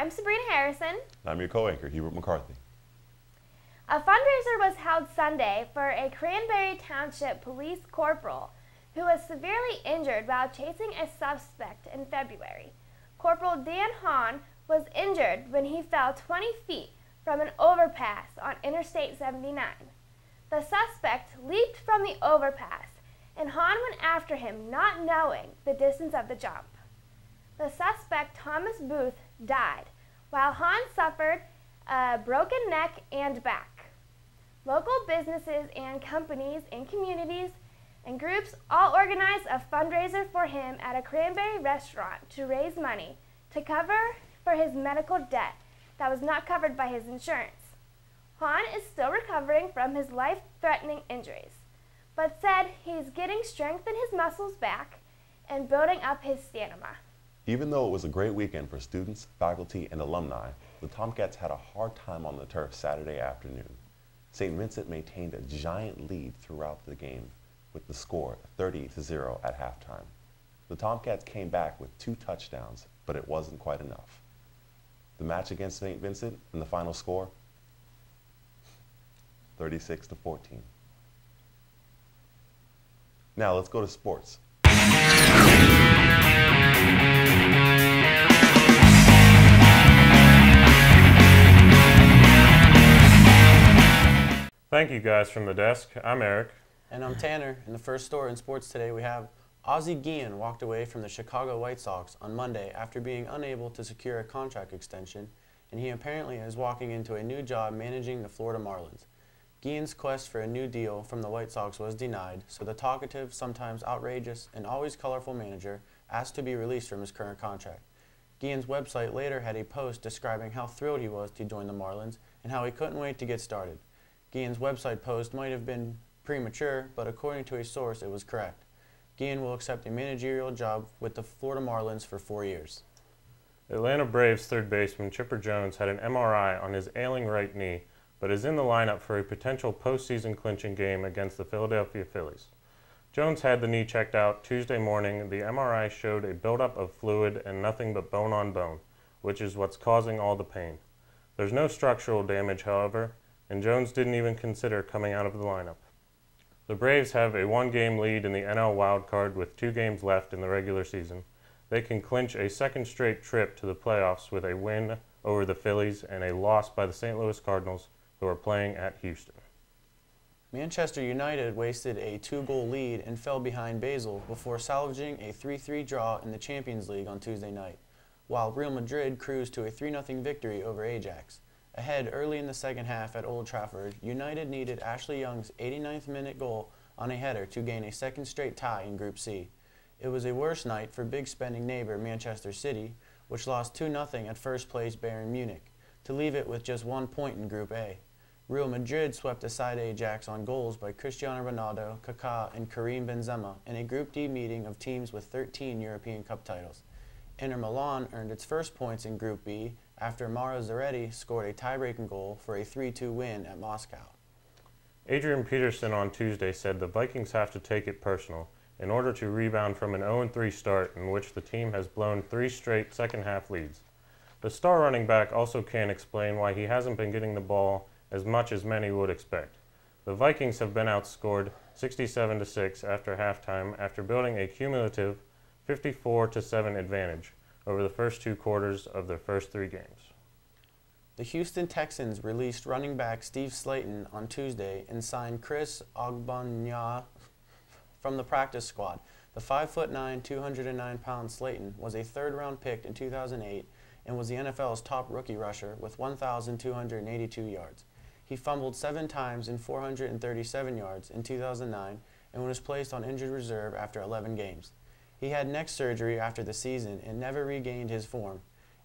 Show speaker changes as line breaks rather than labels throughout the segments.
I'm Sabrina Harrison.
I'm your co-anchor, Hubert McCarthy.
A fundraiser was held Sunday for a Cranberry Township police corporal who was severely injured while chasing a suspect in February. Corporal Dan Hahn was injured when he fell 20 feet from an overpass on Interstate 79. The suspect leaped from the overpass, and Hahn went after him, not knowing the distance of the jump. The suspect, Thomas Booth, died, while Hahn suffered a broken neck and back. Local businesses and companies and communities and groups all organized a fundraiser for him at a Cranberry restaurant to raise money to cover for his medical debt that was not covered by his insurance. Hahn is still recovering from his life-threatening injuries, but said he's getting strength in his muscles back and building up his stamina.
Even though it was a great weekend for students, faculty, and alumni, the Tomcats had a hard time on the turf Saturday afternoon. St. Vincent maintained a giant lead throughout the game with the score 30-0 at halftime. The Tomcats came back with 2 touchdowns, but it wasn't quite enough. The match against St. Vincent and the final score, 36-14. Now let's go to sports.
Thank you guys from the desk. I'm Eric.
And I'm Tanner. In the first story in sports today, we have Ozzie Guillen walked away from the Chicago White Sox on Monday after being unable to secure a contract extension, and he apparently is walking into a new job managing the Florida Marlins. Guillen's quest for a new deal from the White Sox was denied, so the talkative, sometimes outrageous, and always colorful manager asked to be released from his current contract. Guillen's website later had a post describing how thrilled he was to join the Marlins and how he couldn't wait to get started. Guillen's website post might have been premature, but according to a source, it was correct. Guillen will accept a managerial job with the Florida Marlins for 4 years.
Atlanta Braves third baseman Chipper Jones had an MRI on his ailing right knee, but is in the lineup for a potential postseason clinching game against the Philadelphia Phillies. Jones had the knee checked out Tuesday morning. The MRI showed a buildup of fluid and nothing but bone on bone, which is what's causing all the pain. There's no structural damage, however, and Jones didn't even consider coming out of the lineup. The Braves have a 1-game lead in the NL wildcard with 2 games left in the regular season. They can clinch a second straight trip to the playoffs with a win over the Phillies and a loss by the St. Louis Cardinals, who are playing at Houston.
Manchester United wasted a 2-goal lead and fell behind Basel before salvaging a 3-3 draw in the Champions League on Tuesday night, while Real Madrid cruised to a 3-0 victory over Ajax. Ahead early in the second half at Old Trafford, United needed Ashley Young's 89th minute goal on a header to gain a second straight tie in Group C. It was a worse night for big spending neighbor Manchester City, which lost 2-0 at first place Bayern Munich, to leave it with just 1 point in Group A. Real Madrid swept aside Ajax on goals by Cristiano Ronaldo, Kaká, and Karim Benzema in a Group D meeting of teams with 13 European Cup titles. Inter Milan earned its first points in Group B after Mauro Zaretti scored a tie-breaking goal for a 3-2 win at Moscow.
Adrian Peterson on Tuesday said the Vikings have to take it personal in order to rebound from an 0-3 start in which the team has blown 3 straight second-half leads. The star running back also can't explain why he hasn't been getting the ball as much as many would expect. The Vikings have been outscored 67-6 after halftime after building a cumulative 54-7 advantage over the first 2 quarters of their first 3 games.
The Houston Texans released running back Steve Slayton on Tuesday and signed Chris Ogbonnia from the practice squad. The 5'9", 209-pound Slayton was a 3rd-round pick in 2008 and was the NFL's top rookie rusher with 1,282 yards. He fumbled 7 times in 437 yards in 2009 and was placed on injured reserve after 11 games. He had neck surgery after the season and never regained his form.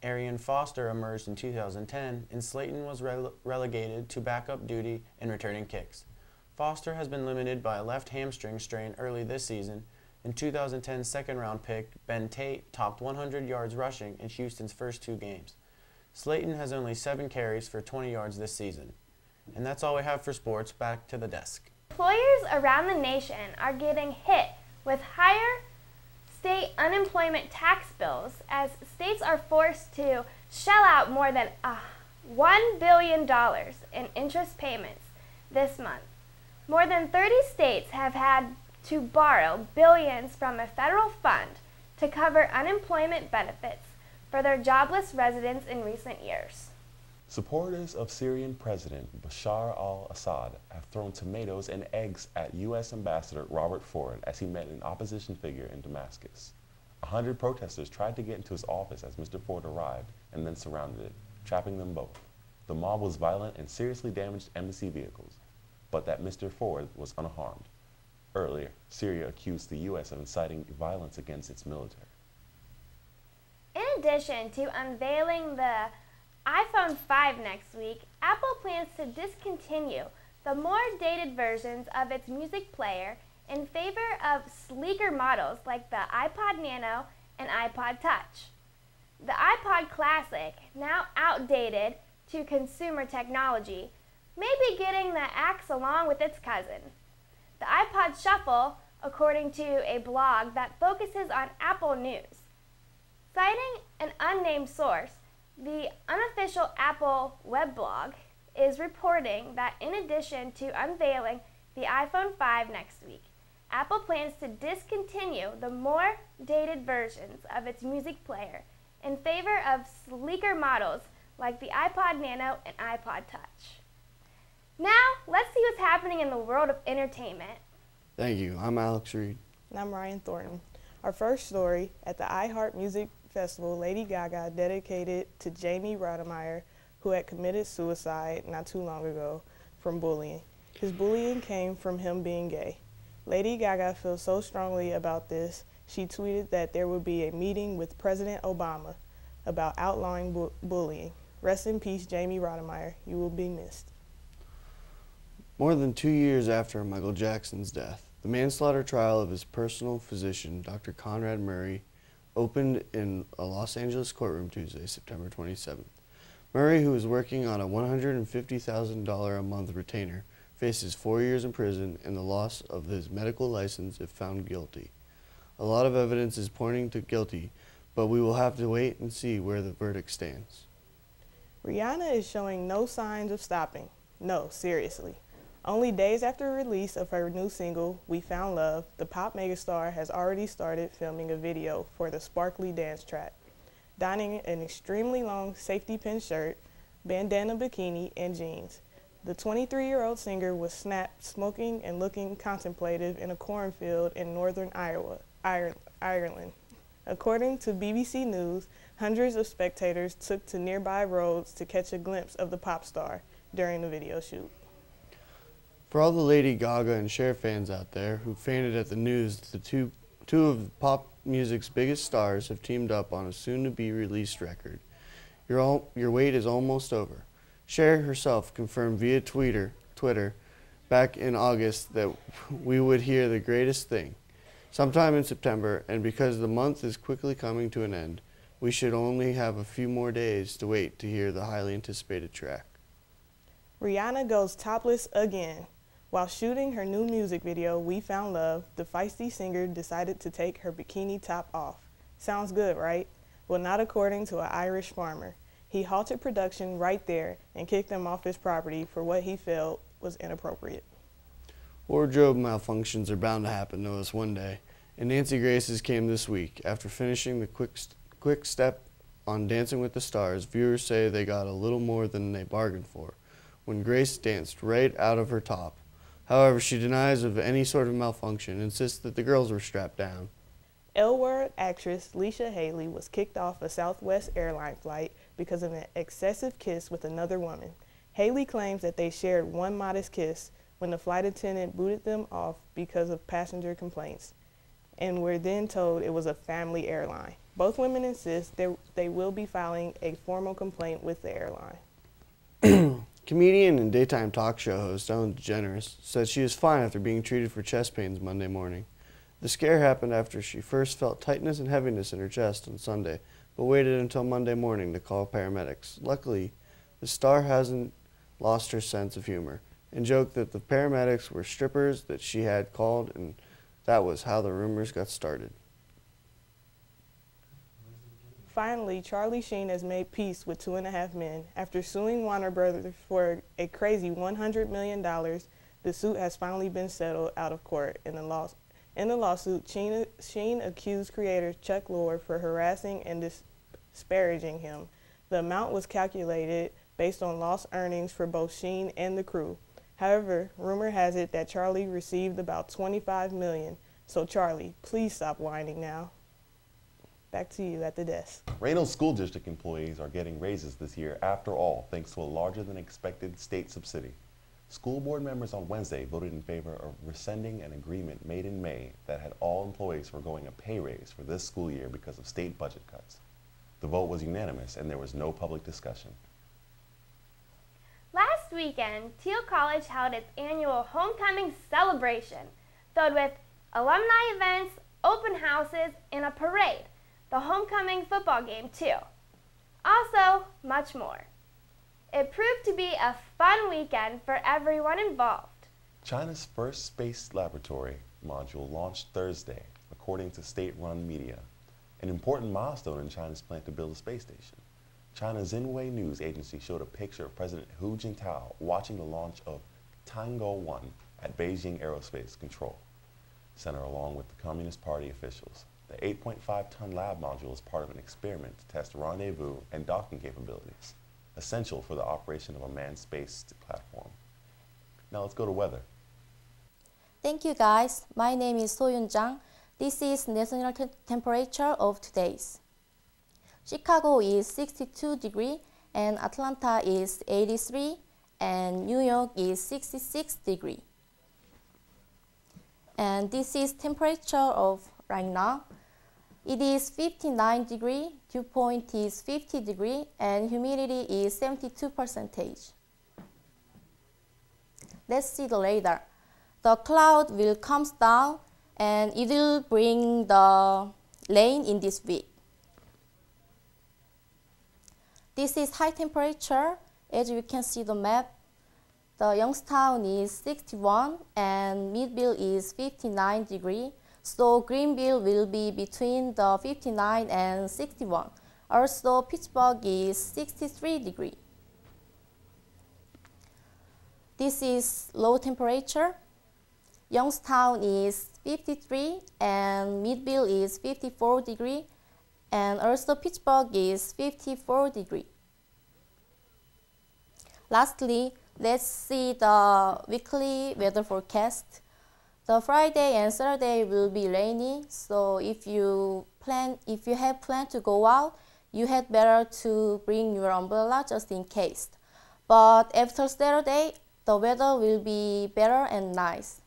Arian Foster emerged in 2010, and Slayton was relegated to backup duty and returning kicks. Foster has been limited by a left hamstring strain early this season, and 2010 second-round pick Ben Tate topped 100 yards rushing in Houston's first 2 games. Slayton has only 7 carries for 20 yards this season. And that's all we have for sports. Back to the desk.
Employers around the nation are getting hit with higher state unemployment tax bills as states are forced to shell out more than $1 billion in interest payments this month. More than 30 states have had to borrow billions from a federal fund to cover unemployment benefits for their jobless residents in recent years.
Supporters of Syrian President Bashar al-Assad have thrown tomatoes and eggs at U.S. Ambassador Robert Ford as he met an opposition figure in Damascus. 100 protesters tried to get into his office as Mr. Ford arrived and then surrounded it, trapping them both. The mob was violent and seriously damaged embassy vehicles, but that Mr. Ford was unharmed. Earlier, Syria accused the U.S. of inciting violence against its military.
In addition to unveiling the iPhone 5 next week, Apple plans to discontinue the more dated versions of its music player in favor of sleeker models like the iPod Nano and iPod Touch. The iPod Classic, now outdated to consumer technology, may be getting the axe along with its cousin. The iPod Shuffle, according to a blog that focuses on Apple News. Citing an unnamed source, the unofficial Apple webblog is reporting that in addition to unveiling the iPhone 5 next week, Apple plans to discontinue the more dated versions of its music player in favor of sleeker models like the iPod Nano and iPod Touch. Now, let's see what's happening in the world of entertainment.
Thank you. I'm Alex Reed.
And I'm Ryan Thornton. Our first story, at the iHeart Music Festival, Lady Gaga dedicated to Jamie Rodemeyer, who had committed suicide not too long ago from bullying. His bullying came from him being gay. Lady Gaga feels so strongly about this, she tweeted that there would be a meeting with President Obama about outlawing bullying. Rest in peace, Jamie Rodemeyer. You will be missed.
More than 2 years after Michael Jackson's death, the manslaughter trial of his personal physician, Dr. Conrad Murray, opened in a Los Angeles courtroom Tuesday, September 27th. Murray, who was working on a $150,000 a month retainer, faces 4 years in prison and the loss of his medical license if found guilty. A lot of evidence is pointing to guilty, but we will have to wait and see where the verdict stands.
Rihanna is showing no signs of stopping. No, seriously. Only days after the release of her new single, We Found Love, the pop megastar has already started filming a video for the sparkly dance track. Donning an extremely long safety pin shirt, bandana bikini, and jeans. The 23-year-old singer was snapped smoking and looking contemplative in a cornfield in northern Ireland. According to BBC News, hundreds of spectators took to nearby roads to catch a glimpse of the pop star during the video shoot.
For all the Lady Gaga and Cher fans out there who fainted at the news that the two of pop music's biggest stars have teamed up on a soon-to-be-released record, your wait is almost over. Cher herself confirmed via Twitter back in August that we would hear the greatest thing sometime in September, and because the month is quickly coming to an end, we should only have a few more days to wait to hear the highly anticipated track.
Rihanna goes topless again. While shooting her new music video, We Found Love, the feisty singer decided to take her bikini top off. Sounds good, right? Well, not according to an Irish farmer. He halted production right there and kicked them off his property for what he felt was inappropriate.
Wardrobe malfunctions are bound to happen to us one day, and Nancy Grace's came this week. After finishing the quick step on Dancing with the Stars, viewers say they got a little more than they bargained for when Grace danced right out of her top. However, she denies of any sort of malfunction and insists that the girls were strapped down.
L-Word actress Leisha Haley was kicked off a Southwest airline flight because of an excessive kiss with another woman. Haley claims that they shared one modest kiss when the flight attendant booted them off because of passenger complaints, and were then told it was a family airline. Both women insist they will be filing a formal complaint with the airline.
Comedian and daytime talk show host Ellen DeGeneres said she is fine after being treated for chest pains Monday morning. The scare happened after she first felt tightness and heaviness in her chest on Sunday, but waited until Monday morning to call paramedics. Luckily, the star hasn't lost her sense of humor and joked that the paramedics were strippers that she had called, and that was how the rumors got started.
Finally, Charlie Sheen has made peace with 2.5 Men. After suing Warner Brothers for a crazy $100 million, the suit has finally been settled out of court. In the lawsuit, Sheen accused creator Chuck Lorre for harassing and disparaging him. The amount was calculated based on lost earnings for both Sheen and the crew. However, rumor has it that Charlie received about $25 million. So Charlie, please stop whining now. Back to you at the desk.
Reynolds School District employees are getting raises this year after all, thanks to a larger than expected state subsidy. School board members on Wednesday voted in favor of rescinding an agreement made in May that had all employees foregoing a pay raise for this school year because of state budget cuts. The vote was unanimous and there was no public discussion.
Last weekend, Teal College held its annual homecoming celebration, filled with alumni events, open houses, and a parade. The homecoming football game, too. Also, much more. It proved to be a fun weekend for everyone involved.
China's first space laboratory module launched Thursday, according to state-run media, an important milestone in China's plan to build a space station. China's Xinhua news agency showed a picture of President Hu Jintao watching the launch of Tiangong-1 at Beijing Aerospace Control Center along with the Communist Party officials. The 8.5-ton lab module is part of an experiment to test rendezvous and docking capabilities, essential for the operation of a manned space platform. Now let's go to weather.
Thank you guys. My name is So-Yun Jang. This is national temperature of today's. Chicago is 62 degrees and Atlanta is 83 and New York is 66 degrees. And this is temperature of right now. It is 59 degrees, dew point is 50 degrees, and humidity is 72%. Let's see the radar. The cloud will come down and it will bring the rain in this week. This is high temperature. As you can see the map, the Youngstown is 61 and Midville is 59 degrees. So Greenville will be between the 59 and 61. Also, Pittsburgh is 63 degrees. This is low temperature. Youngstown is 53 and Midville is 54 degrees. And also Pittsburgh is 54 degrees. Lastly, let's see the weekly weather forecast. The Friday and Saturday will be rainy, so if you have planned to go out, you had better to bring your umbrella just in case. But after Saturday, the weather will be better and nice.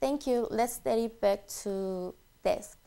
Thank you. Let's get it back to desk.